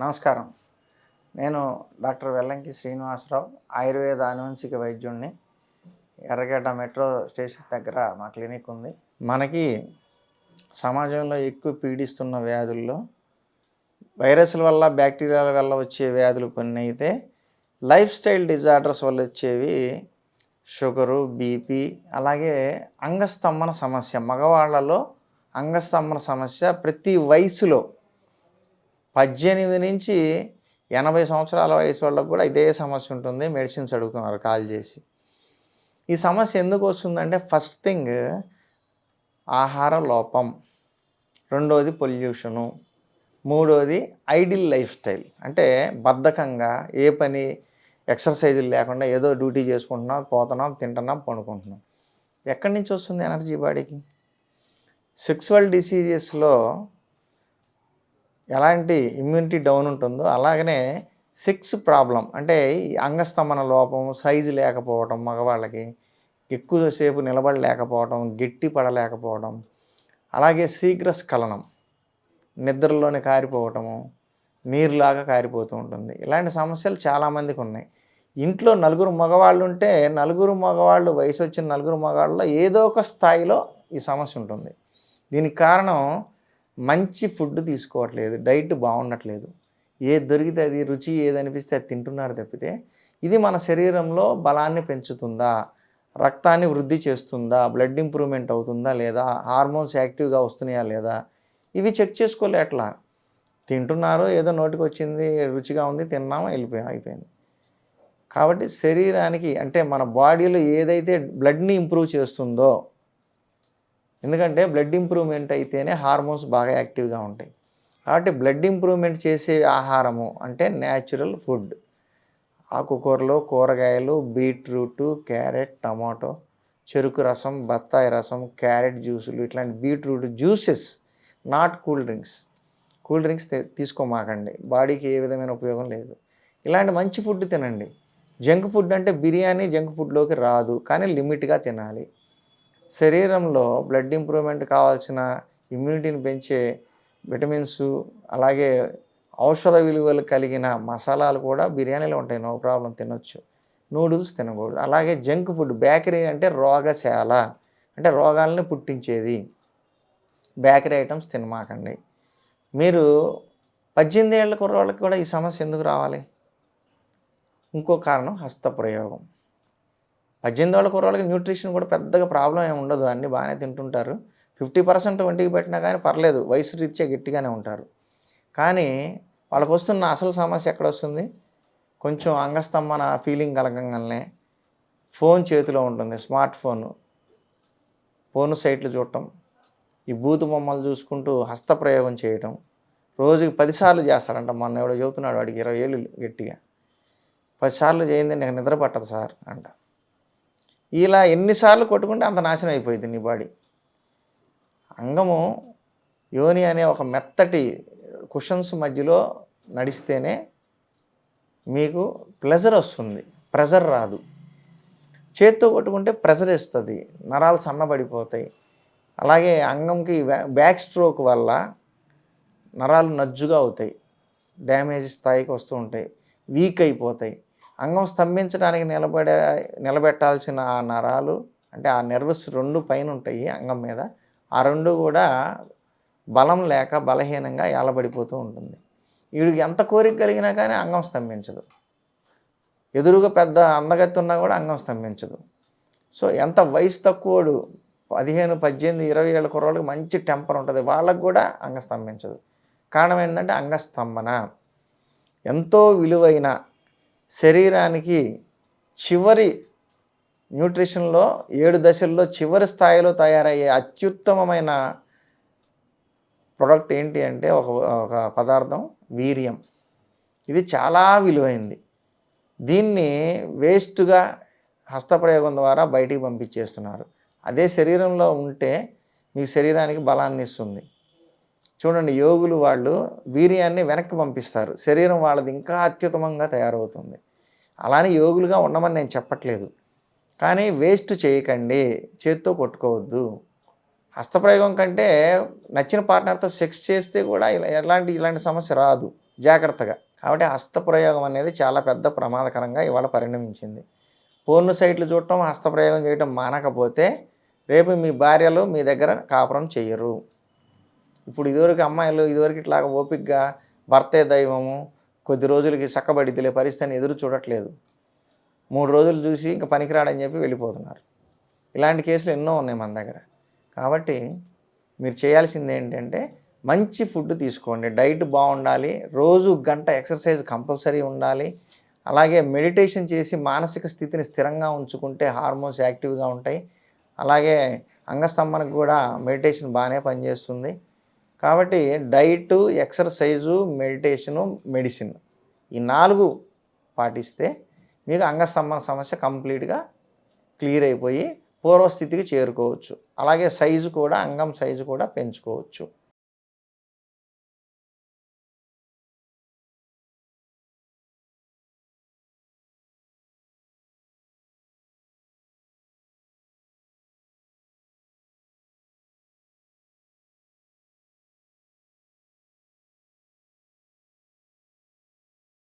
నమస్కారం. నేను డాక్టర్ వెల్లంకి శ్రీనివాసరావు, ఆయుర్వేద ఆనువంశిక వైద్యుడిని. ఎర్రగడ్డ మెట్రో స్టేషన్ దగ్గర మా క్లినిక్ ఉంది. మనకి సమాజంలో ఎక్కువ పీడిస్తున్న వ్యాధుల్లో వైరస్ల వల్ల, బ్యాక్టీరియాల వల్ల వచ్చే వ్యాధులు కొన్ని అయితే, లైఫ్ స్టైల్ డిజార్డర్స్ వల్ల వచ్చేవి షుగరు, బీపీ, అలాగే అంగస్తంభన సమస్య. మగవాళ్ళలో అంగస్తంభన సమస్య ప్రతి వయసులో 18 నుంచి 80 సంవత్సరాల వయసు వాళ్ళకు కూడా ఇదే సమస్య ఉంటుంది. మెడిసిన్స్ అడుగుతున్నారు కాల్ చేసి. ఈ సమస్య ఎందుకు వస్తుందంటే, ఫస్ట్ థింగ్ ఆహార లోపం, రెండోది పొల్యూషను, మూడోది ఐడిల్ లైఫ్ స్టైల్. అంటే బద్ధకంగా ఏ పని ఎక్సర్సైజులు లేకుండా ఏదో డ్యూటీ చేసుకుంటున్నాం, పోతున్నాం, తింటున్నాం, పడుకుంటున్నాం. ఎక్కడి నుంచి వస్తుంది ఎనర్జీ బాడీకి? సెక్సువల్ డిసీజెస్లో ఎలాంటి ఇమ్యూనిటీ డౌన్ ఉంటుందో అలాగనే సెక్స్ ప్రాబ్లం, అంటే అంగస్తంభన లోపం, సైజు లేకపోవడం, మగవాళ్ళకి ఎక్కువసేపు నిలబడలేకపోవడం, గట్టి పడలేకపోవడం, అలాగే శీఘ్రస్ఖలనం, నిద్రలోనే కారిపోవటము, నీరులాగా కారిపోతూ ఉంటుంది. ఇలాంటి సమస్యలు చాలామందికి ఉన్నాయి. ఇంట్లో నలుగురు మగవాళ్ళు ఉంటే వయసు వచ్చిన నలుగురు మగవాళ్ళలో ఏదో ఒక స్థాయిలో ఈ సమస్య ఉంటుంది. దీనికి కారణం మంచి ఫుడ్ తీసుకోవట్లేదు, డైట్ బాగుండట్లేదు. ఏది దొరికితే అది, రుచి ఏదనిపిస్తే అది తింటున్నారు తప్పితే, ఇది మన శరీరంలో బలాన్ని పెంచుతుందా, రక్తాన్ని వృద్ధి చేస్తుందా, బ్లడ్ ఇంప్రూవ్మెంట్ అవుతుందా లేదా, హార్మోన్స్ యాక్టివ్గా వస్తున్నాయా లేదా, ఇవి చెక్ చేసుకోలే. ఎట్లా తింటున్నారు, ఏదో నోటికి వచ్చింది, రుచిగా ఉంది, తిన్నామా, అయిపోయింది. కాబట్టి శరీరానికి, అంటే మన బాడీలో ఏదైతే బ్లడ్ని ఇంప్రూవ్ చేస్తుందో, ఎందుకంటే బ్లడ్ ఇంప్రూవ్మెంట్ అయితేనే హార్మోన్స్ బాగా యాక్టివ్గా ఉంటాయి. కాబట్టి బ్లడ్ ఇంప్రూవ్మెంట్ చేసే ఆహారము అంటే న్యాచురల్ ఫుడ్. ఆకుకూరలు, కూరగాయలు, బీట్రూటు, క్యారెట్, టమాటో, చెరుకు రసం, బత్తాయి రసం, క్యారెట్ జ్యూసులు, ఇట్లాంటి beetroot juices, not cool drinks. Cool drinks తీసుకోమాకండి, బాడీకి ఏ విధమైన ఉపయోగం లేదు. ఇలాంటి మంచి ఫుడ్ తినండి. జంక్ ఫుడ్ అంటే బిర్యానీ జంక్ ఫుడ్లోకి రాదు, కానీ లిమిట్గా తినాలి. శరీరంలో బ్లడ్ ఇంప్రూవ్మెంట్ కావాల్సిన ఇమ్యూనిటీని పెంచే విటమిన్స్, అలాగే ఔషధ విలువలు కలిగిన మసాలాలు కూడా బిర్యానీలో ఉంటాయి, నో ప్రాబ్లం, తినొచ్చు. నూడిల్స్ తినకూడదు. అలాగే జంక్ ఫుడ్, బేకరీ అంటే రోగశాల, అంటే రోగాలను పుట్టించేది. Bakery items తినమాకండి. మీరు 18 ఏళ్ల కుర్రోళ్ళకి కూడా ఈ సమస్య ఎందుకు రావాలి? ఇంకో కారణం హస్తప్రయోగం. 18 ఏళ్ల కుర్రోళ్ళకి న్యూట్రిషన్ కూడా పెద్దగా ప్రాబ్లం ఏమి ఉండదు, అన్నీ బాగానే తింటుంటారు. 50% ఒంటికి పెట్టినా కానీ పర్లేదు, వయసు రీత్యా గట్టిగానే ఉంటారు. కానీ వాళ్ళకు వస్తున్న అసలు సమస్య ఎక్కడొస్తుంది? కొంచెం అంగస్తంభన ఫీలింగ్ కలగంగానే ఫోన్ చేతిలో ఉంటుంది, స్మార్ట్ ఫోన్ సైట్లు చూడటం, ఈ బూతు బొమ్మలు చూసుకుంటూ హస్తప్రయోగం చేయటం, రోజుకి 10 సార్లు చేస్తాడంట. మొన్న ఎవడో చెబుతున్నాడు, వాడికి 20 ఏళ్ళు గట్టిగా. 10 సార్లు చేయింది నాకు నిద్ర పట్టదు సార్ అంట. ఇలా ఎన్నిసార్లు కొట్టుకుంటే అంత నాశనం అయిపోయింది నీ బాడీ. అంగము, యోని అనే ఒక మెత్తటి కుషన్స్ మధ్యలో నడిస్తేనే మీకు ప్లెజర్ వస్తుంది, ప్రెజర్ రాదు. చేత్తో కొట్టుకుంటే ప్రెజర్ ఇస్తుంది, నరాలు సన్నబడిపోతాయి. అలాగే అంగంకి బ్యాక్ స్ట్రోక్ వల్ల నరాలు నజ్జుగా అవుతాయి, డ్యామేజ్ స్థాయికి వస్తూ ఉంటాయి, వీక్ అయిపోతాయి. అంగం స్తంభించడానికి నిలబెట్టాల్సిన ఆ నరాలు, అంటే ఆ నెర్వస్ 2 పైన ఉంటాయి అంగం మీద, ఆ 2 కూడా బలం లేక బలహీనంగా ఏలబడిపోతూ ఉంటుంది. వీడికి ఎంత కోరిక కలిగినా కానీ అంగం స్తంభించదు. ఎదురుగా పెద్ద అందగత్తి ఉన్నా కూడా అంగం స్తంభించదు. సో ఎంత వయసు తక్కువడు, 15, 18, 20 ఏళ్ళ కుర్రోళ్ళకి మంచి టెంపర్ ఉంటుంది, వాళ్ళకు కూడా అంగం స్తంభించదు. కారణం ఏంటంటే అంగస్తంభన. ఎంతో విలువైన శరీరానికి చివరి న్యూట్రిషన్లో 7 దశల్లో చివరి స్థాయిలో తయారయ్యే అత్యుత్తమమైన ప్రోడక్ట్ ఏంటి అంటే ఒక పదార్థం వీర్యం. ఇది చాలా విలువైంది. దీన్ని వేస్ట్గా హస్తప్రయోగం ద్వారా బయటికి పంపించేస్తున్నారు. అదే శరీరంలో ఉంటే మీ శరీరానికి బలాన్ని ఇస్తుంది. చూడండి, యోగులు వాళ్ళు వీర్యాన్ని వెనక్కి పంపిస్తారు, శరీరం వాళ్ళది ఇంకా అత్యుత్తమంగా తయారవుతుంది. అలానే యోగులుగా ఉండమని నేను చెప్పట్లేదు, కానీ వేస్ట్ చేయకండి, చేత్తో కొట్టుకోవద్దు. హస్తప్రయోగం కంటే నచ్చిన పార్ట్నర్తో సెక్స్ చేస్తే కూడా ఇలాంటి సమస్య రాదు. జాగ్రత్తగా. కాబట్టి హస్తప్రయోగం అనేది చాలా పెద్ద ప్రమాదకరంగా ఇవాళ పరిణమించింది. పోర్న్ సైట్లు చూడటం, హస్తప్రయోగం చేయటం మానకపోతే రేపు మీ భార్యలు మీ దగ్గర కాపురం చెయ్యరు. ఇప్పుడు ఇదివరకు అమ్మాయిలు ఇట్లాగా ఓపికగా భర్తే దైవము, కొద్ది రోజులకి చక్కబడిద్దిలే పరిస్థితి అని ఎదురు చూడట్లేదు. 3 రోజులు చూసి ఇంక పనికిరాడని చెప్పి వెళ్ళిపోతున్నారు. ఇలాంటి కేసులు ఎన్నో ఉన్నాయి మన దగ్గర. కాబట్టి మీరు చేయాల్సింది ఏంటంటే మంచి ఫుడ్ తీసుకోండి, డైట్ బాగుండాలి, రోజు గంట ఎక్సర్సైజ్ కంపల్సరీ ఉండాలి. అలాగే మెడిటేషన్ చేసి మానసిక స్థితిని స్థిరంగా ఉంచుకుంటే హార్మోన్స్ యాక్టివ్గా ఉంటాయి. అలాగే అంగస్తంభనకు కూడా మెడిటేషన్ బాగానే పనిచేస్తుంది. కాబట్టి డైటు, ఎక్సర్సైజు, మెడిటేషను, మెడిసిన్ ఈ 4 పాటిస్తే మీకు అంగస్తంభన సమస్య కంప్లీట్గా క్లియర్ అయిపోయి పూర్వస్థితికి చేరుకోవచ్చు. అలాగే సైజు కూడా, అంగం సైజు కూడా పెంచుకోవచ్చు.